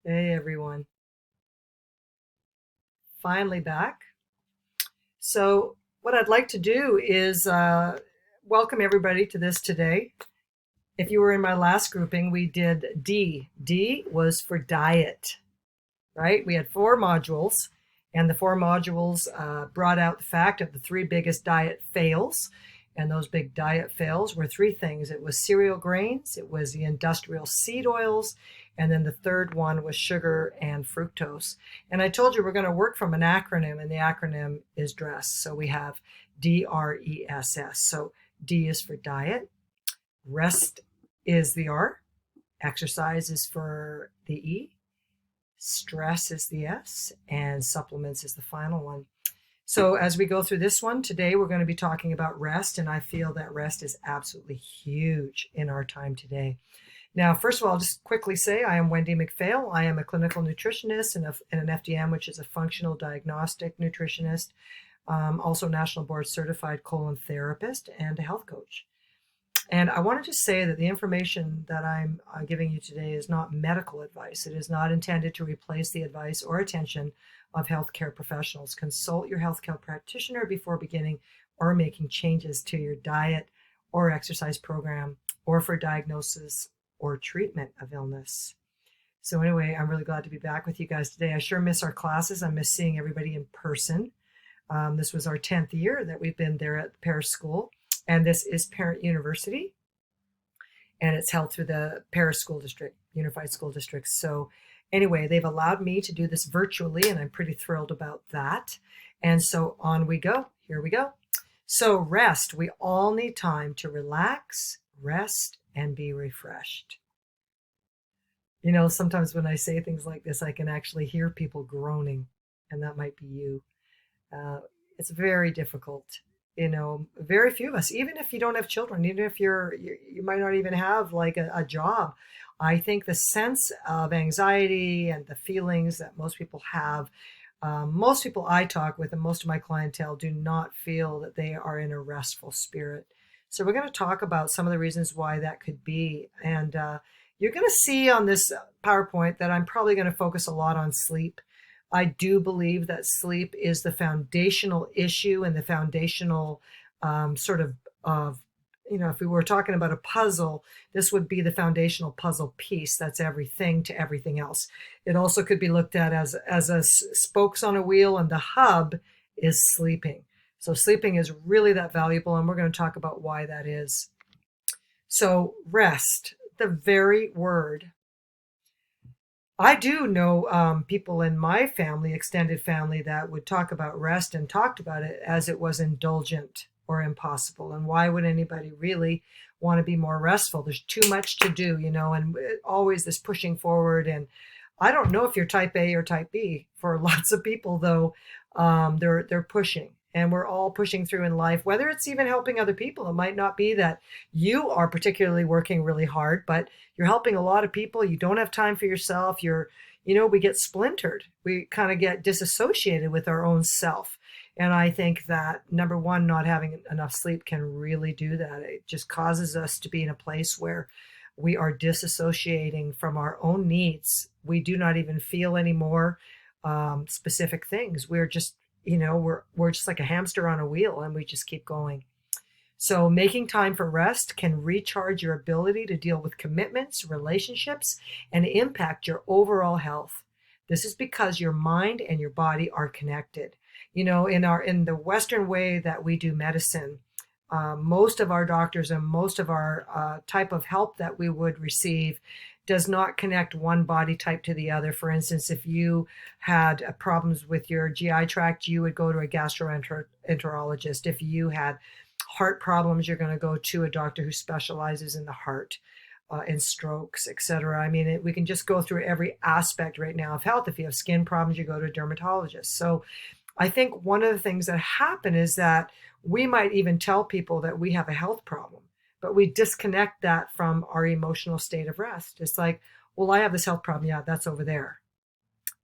Hey everyone, finally back. So, what I'd like to do is welcome everybody to this today. If you were in my last grouping, we did D. D was for diet, right? We had four modules, and the four modules brought out the fact of the three biggest diet fails. And those big diet fails were three things: it was cereal grains, it was the industrial seed oils, and then the third one was sugar and fructose. And I told you we're going to work from an acronym, and the acronym is DRESS. So we have D.R.E.S.S. So D is for diet, rest is the R, exercise is for the E, stress is the S, and supplements is the final one. So as we go through this one today, we're going to be talking about rest, and I feel that rest is absolutely huge in our time today. Now, first of all, I'll just quickly say I am Wendy McPhail. I am a clinical nutritionist and an FDM, which is a functional diagnostic nutritionist, also National Board Certified colon therapist, and a health coach. And I wanted to say that the information that I'm giving you today is not medical advice. It is not intended to replace the advice or attention of healthcare professionals. Consult your healthcare practitioner before beginning or making changes to your diet or exercise program or for diagnosis or treatment of illness. So anyway, I'm really glad to be back with you guys today. I sure miss our classes. I miss seeing everybody in person. This was our 10th year that we've been there at the Paris School. And this is Parent University, and it's held through the Paris School District, Unified School District. So anyway, they've allowed me to do this virtually, and I'm pretty thrilled about that. And so on we go. Here we go. So rest. We all need time to relax, rest, and be refreshed. You know, sometimes when I say things like this, I can actually hear people groaning, and that might be you. Uh, it's very difficult. You know, very few of us, even if you don't have children, even if you might not even have like a job. I think the sense of anxiety and the feelings that most people have, most people I talk with and most of my clientele do not feel that they are in a restful spirit. So we're going to talk about some of the reasons why that could be. And you're going to see on this PowerPoint that I'm probably going to focus a lot on sleep. I do believe that sleep is the foundational issue and the foundational sort of, if we were talking about a puzzle, this would be the foundational puzzle piece. That's everything to everything else. It also could be looked at as a spokes on a wheel, and the hub is sleeping. So sleeping is really that valuable, and we're going to talk about why that is. So rest, the very word. I do know people in my family, extended family, that would talk about rest and talked about it as it was indulgent or impossible. And why would anybody really want to be more restful? There's too much to do, and always this pushing forward. And I don't know if you're type A or type B. For lots of people, though, they're pushing. And we're all pushing through in life, whether it's even helping other people. It might not be that you are particularly working really hard, but you're helping a lot of people. You don't have time for yourself. We get splintered. We kind of get disassociated with our own self. And I think that number one, not having enough sleep can really do that. It just causes us to be in a place where we are disassociating from our own needs. We do not even feel anymore specific things. We're just we're just like a hamster on a wheel, and we just keep going. So making time for rest can recharge your ability to deal with commitments, relationships, and impact your overall health. This is because your mind and your body are connected. In the Western way that we do medicine, most of our doctors and most of our type of help that we would receive does not connect one body type to the other. For instance, if you had problems with your GI tract, you would go to a gastroenterologist. If you had heart problems, you're going to go to a doctor who specializes in the heart, in strokes, etc. I mean, we can just go through every aspect right now of health. If you have skin problems, you go to a dermatologist. So I think one of the things that happen is that we might even tell people that we have a health problem, but we disconnect that from our emotional state of rest. It's like, well, I have this health problem. Yeah, that's over there.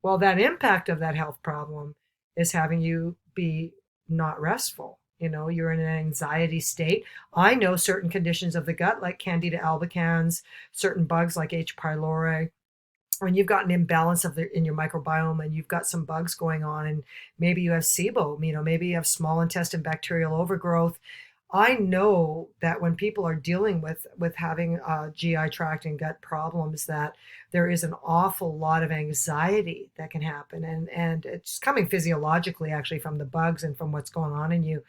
Well, that impact of that health problem is having you be not restful. You're in an anxiety state. I know certain conditions of the gut, like Candida albicans, certain bugs like H. pylori, when you've got an imbalance in your microbiome, and you've got some bugs going on, and maybe you have SIBO, maybe you have small intestine bacterial overgrowth. I know that when people are dealing with having GI tract and gut problems, that there is an awful lot of anxiety that can happen, and it's coming physiologically, actually, from the bugs and from what's going on in you,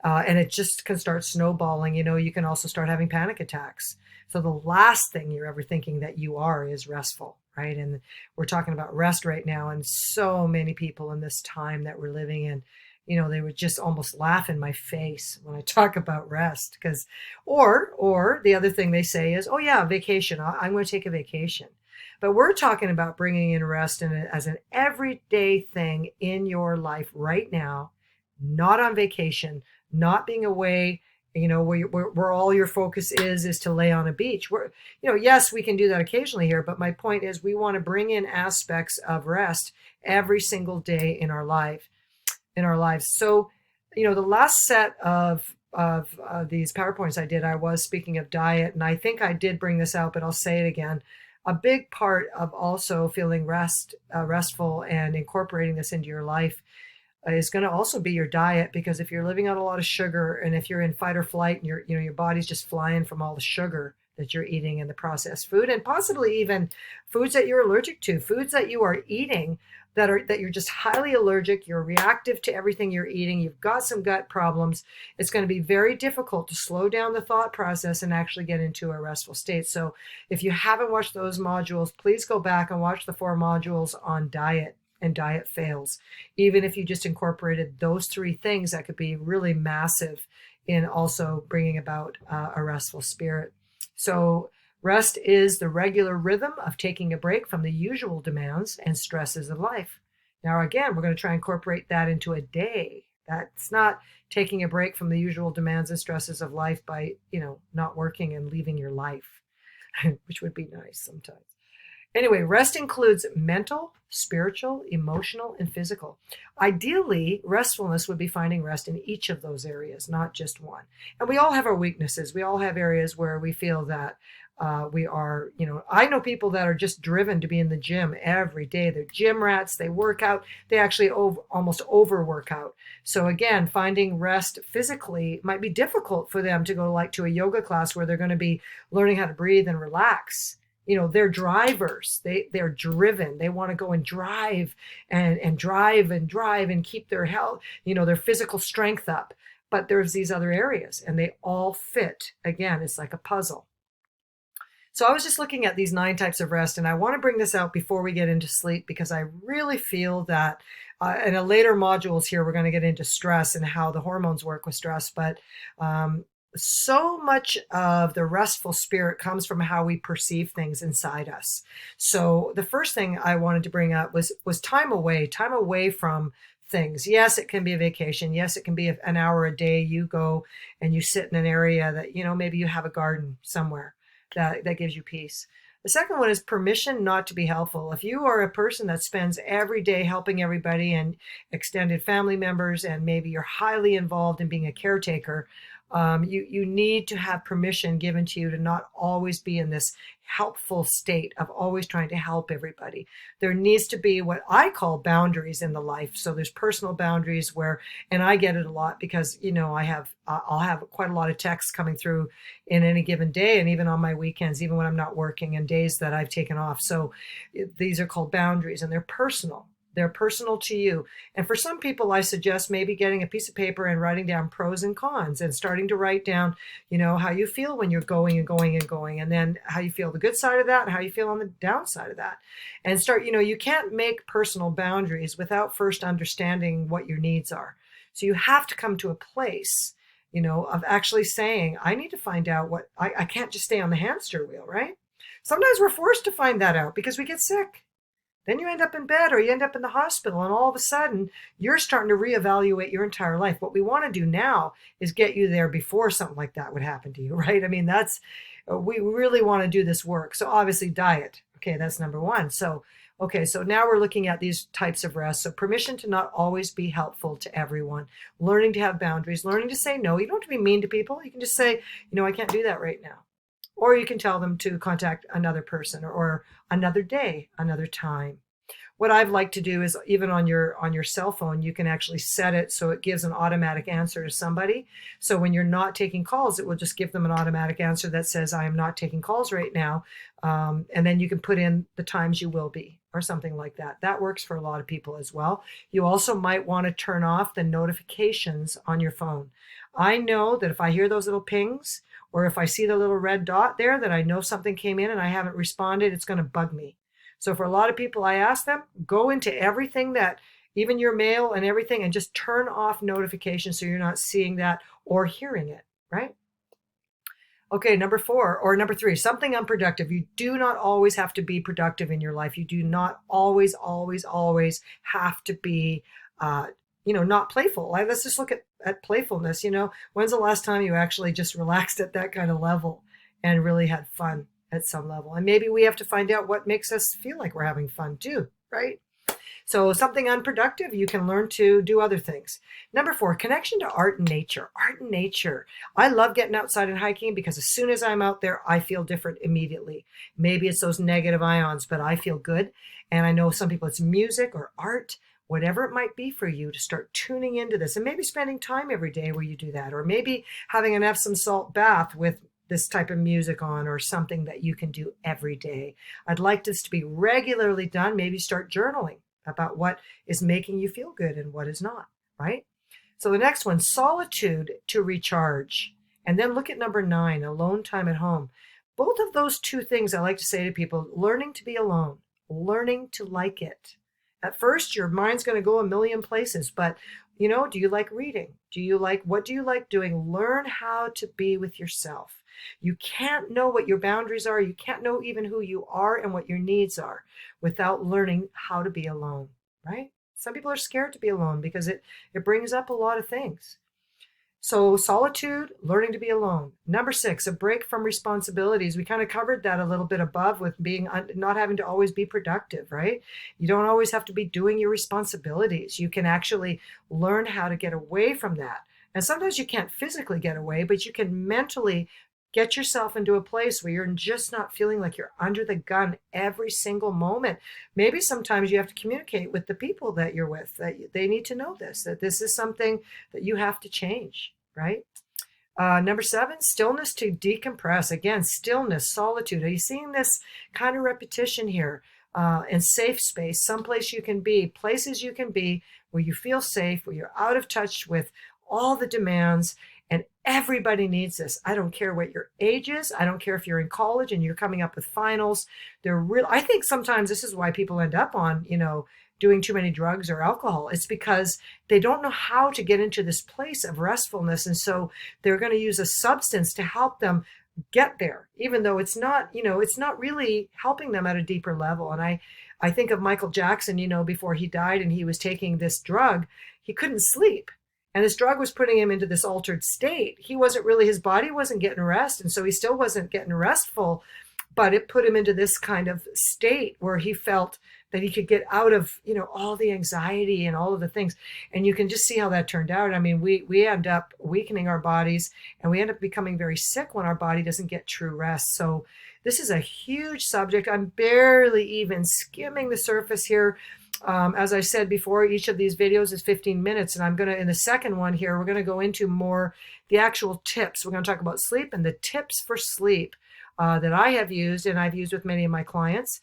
and it just can start snowballing. You can also start having panic attacks. So the last thing you're ever thinking that you are is restful, right? And we're talking about rest right now, and so many people in this time that we're living in, they would just almost laugh in my face when I talk about rest, because, or the other thing they say is, oh yeah, vacation. I'm going to take a vacation. But we're talking about bringing in rest as an everyday thing in your life right now, not on vacation, not being away, where all your focus is to lay on a beach. Yes, we can do that occasionally here, but my point is we want to bring in aspects of rest every single day in our lives. So, the last set of these PowerPoints I did, I was speaking of diet, and I think I did bring this out, but I'll say it again. A big part of also feeling restful and incorporating this into your life is going to also be your diet, because if you're living on a lot of sugar, and if you're in fight or flight, and your body's just flying from all the sugar that you're eating and the processed food, and possibly even foods that you're allergic to, foods that you are eating that you're just highly allergic, you're reactive to everything you're eating, you've got some gut problems, it's going to be very difficult to slow down the thought process and actually get into a restful state. So if you haven't watched those modules, please go back and watch the 4 modules on diet and diet fails. Even if you just incorporated those 3 things, that could be really massive in also bringing about a restful spirit. So rest is the regular rhythm of taking a break from the usual demands and stresses of life. Now, again, we're going to try and incorporate that into a day. That's not taking a break from the usual demands and stresses of life by, not working and leaving your life, which would be nice sometimes. Anyway, rest includes mental, spiritual, emotional, and physical. Ideally, restfulness would be finding rest in each of those areas, not just one. And we all have our weaknesses. We all have areas where we feel that we are, I know people that are just driven to be in the gym every day. They're gym rats. They work out. They actually almost overwork out. So again, finding rest physically might be difficult for them to go to a yoga class where they're going to be learning how to breathe and relax. They're drivers. They're driven. They want to go and drive and drive and keep their health, their physical strength up. But there's these other areas, and they all fit. Again, it's like a puzzle. So I was just looking at these 9 types of rest, and I want to bring this out before we get into sleep, because I really feel that in a later modules here, we're going to get into stress and how the hormones work with stress. But so much of the restful spirit comes from how we perceive things inside us. So the first thing I wanted to bring up was time away from things. Yes, it can be a vacation. Yes, it can be an hour a day. You go and you sit in an area that, maybe you have a garden somewhere that gives you peace. The second one is permission not to be helpful. If you are a person that spends every day helping everybody and extended family members, and maybe you're highly involved in being a caretaker, you need to have permission given to you to not always be in this helpful state of always trying to help everybody. There needs to be what I call boundaries in the life. So there's personal boundaries and I get it a lot because, I'll have quite a lot of texts coming through in any given day, and even on my weekends, even when I'm not working, and days that I've taken off. So these are called boundaries, and they're personal. They're personal to you. And for some people, I suggest maybe getting a piece of paper and writing down pros and cons, and starting to write down, how you feel when you're going and going and going, and then how you feel the good side of that and how you feel on the downside of that. And start, you can't make personal boundaries without first understanding what your needs are. So you have to come to a place, of actually saying, I need to find out what, I can't just stay on the hamster wheel, right? Sometimes we're forced to find that out because we get sick. Then you end up in bed or you end up in the hospital, and all of a sudden you're starting to reevaluate your entire life. What we want to do now is get you there before something like that would happen to you, right? I mean, we really want to do this work. So obviously diet. Okay, that's number 1. So now we're looking at these types of rest. So permission to not always be helpful to everyone, learning to have boundaries, learning to say no. You don't have to be mean to people. You can just say, I can't do that right now. or you can tell them to contact another person or another day, another time. What I've liked to do is even on your cell phone, you can actually set it so it gives an automatic answer to somebody. So when you're not taking calls, it will just give them an automatic answer that says, I am not taking calls right now. And then you can put in the times you will be or something like that. That works for a lot of people as well. You also might want to turn off the notifications on your phone. I know that if I hear those little pings or if I see the little red dot there that I know something came in and I haven't responded, it's going to bug me. So for a lot of people, I ask them, go into everything that, even your mail and everything, and just turn off notifications so you're not seeing that or hearing it, right? Okay, number 4 or number 3, something unproductive. You do not always have to be productive in your life. You do not always, always, always have to be, not playful. Let's just look at playfulness. When's the last time you actually just relaxed at that kind of level and really had fun at some level? And maybe we have to find out what makes us feel like we're having fun too, right? So something unproductive, you can learn to do other things. Number 4, connection to art and nature. Art and nature. I love getting outside and hiking because as soon as I'm out there, I feel different immediately. Maybe it's those negative ions, but I feel good. And I know some people it's music or art, whatever it might be for you, to start tuning into this and maybe spending time every day where you do that, or maybe having an Epsom salt bath with this type of music on or something that you can do every day. I'd like this to be regularly done. Maybe start journaling about what is making you feel good and what is not, right? So the next one, solitude to recharge. And then look at number 9, alone time at home. Both of those two things I like to say to people, learning to be alone, learning to like it. At first, your mind's going to go a million places, but do you like reading? What do you like doing? Learn how to be with yourself. You can't know what your boundaries are. You can't know even who you are and what your needs are without learning how to be alone, right? Some people are scared to be alone because it brings up a lot of things. So solitude, learning to be alone. Number 6, a break from responsibilities. We kind of covered that a little bit above with being not having to always be productive, right? You don't always have to be doing your responsibilities. You can actually learn how to get away from that. And sometimes you can't physically get away, but you can mentally get yourself into a place where you're just not feeling like you're under the gun every single moment. Maybe sometimes you have to communicate with the people that you're with, that they need to know this, that this is something that you have to change, right? Number 7, stillness to decompress. Again, stillness, solitude. Are you seeing this kind of repetition here? And safe space, someplace you can be, places you can be where you feel safe, where you're out of touch with all the demands. And everybody needs this. I don't care what your age is. I don't care if you're in college and you're coming up with finals. I think sometimes this is why people end up on, doing too many drugs or alcohol. It's because they don't know how to get into this place of restfulness. And so they're going to use a substance to help them get there, even though it's not really helping them at a deeper level. And I think of Michael Jackson, before he died and he was taking this drug, he couldn't sleep. And this drug was putting him into this altered state. His body wasn't getting rest. And so he still wasn't getting restful, but it put him into this kind of state where he felt that he could get out of, all the anxiety and all of the things. And you can just see how that turned out. I mean, we end up weakening our bodies and we end up becoming very sick when our body doesn't get true rest. So this is a huge subject. I'm barely even skimming the surface here. As I said before, each of these videos is 15 minutes. And in the second one here, we're going to go into more the actual tips. We're going to talk about sleep and the tips for sleep that I have used and I've used with many of my clients.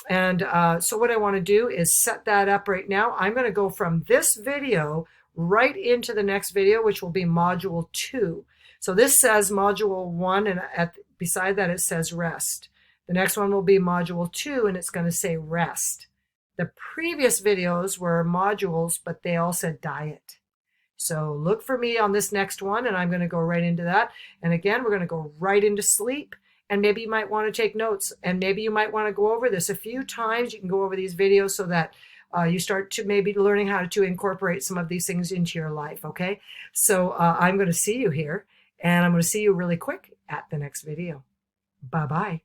And so what I want to do is set that up right now. I'm going to go from this video right into the next video, which will be module 2. So this says module 1, and beside that it says rest. The next one will be module 2, and it's going to say rest. The previous videos were modules, but they all said diet. So look for me on this next one, and I'm going to go right into that. And again, we're going to go right into sleep. And maybe you might want to take notes, and maybe you might want to go over this a few times. You can go over these videos so that you start to maybe learning how to incorporate some of these things into your life, okay? So I'm going to see you here, and I'm going to see you really quick at the next video. Bye-bye.